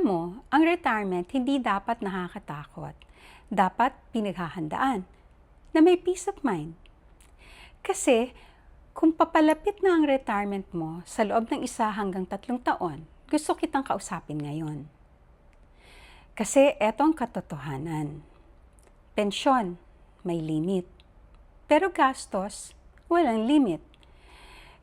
Alam mo, ang retirement hindi dapat nakakatakot. Dapat pinaghahandaan na may peace of mind. Kasi kung papalapit na ang retirement mo sa loob ng 1 hanggang 3 taon, gusto kitang kausapin ngayon. Kasi eto ang katotohanan. Pensyon, may limit. Pero gastos, walang limit.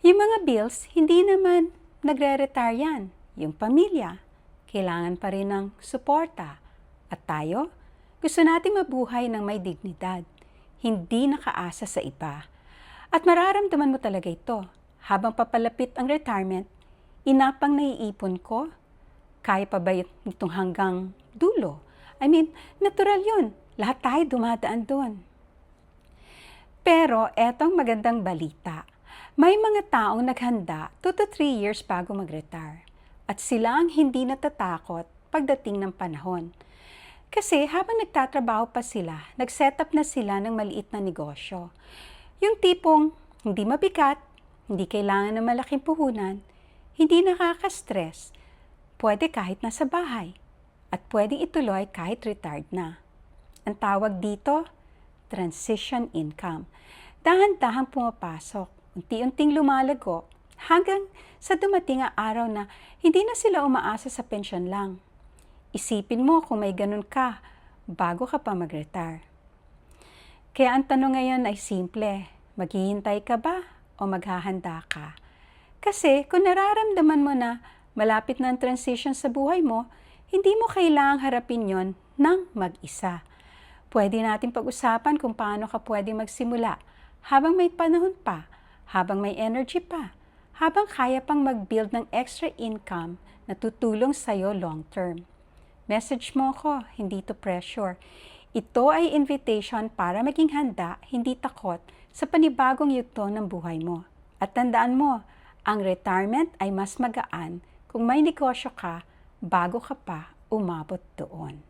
Yung mga bills, hindi naman nagre-retire yan. Yung pamilya, kailangan pa rin ng suporta. At tayo, gusto natin mabuhay ng may dignidad, hindi nakaasa sa iba. At mararamdaman mo talaga ito. Habang papalapit ang retirement, inapang naiipon ko, kaya pa ba itong hanggang dulo? Natural yun. Lahat tayo dumadaan doon. Pero etong magandang balita. May mga taong naghanda 2 to 3 years bago mag-retire. At sila ang hindi natatakot pagdating ng panahon. Kasi habang nagtatrabaho pa sila, nag-set up na sila ng maliit na negosyo. Yung tipong hindi mabigat, hindi kailangan ng malaking puhunan, hindi nakaka-stress, pwede kahit nasa bahay, at pwedeng ituloy kahit retired na. Ang tawag dito, transition income. Dahan-dahang pumapasok, unti-unting lumalago, hanggang sa dumating ang araw na hindi na sila umaasa sa pensyon lang. Isipin mo kung may ganun ka bago ka pa mag-retire. Kaya ang tanong ngayon ay simple, maghihintay ka ba o maghahanda ka? Kasi kung nararamdaman mo na malapit na ang transition sa buhay mo, hindi mo kailangang harapin yon ng mag-isa. Pwede natin pag-usapan kung paano ka pwedeng magsimula habang may panahon pa, habang may energy pa, habang kaya pang mag-build ng extra income na tutulong sa'yo long term. Message mo ko, hindi to pressure. Ito ay invitation para maging handa, hindi takot sa panibagong yugto ng buhay mo. At tandaan mo, ang retirement ay mas magaan kung may negosyo ka bago ka pa umabot doon.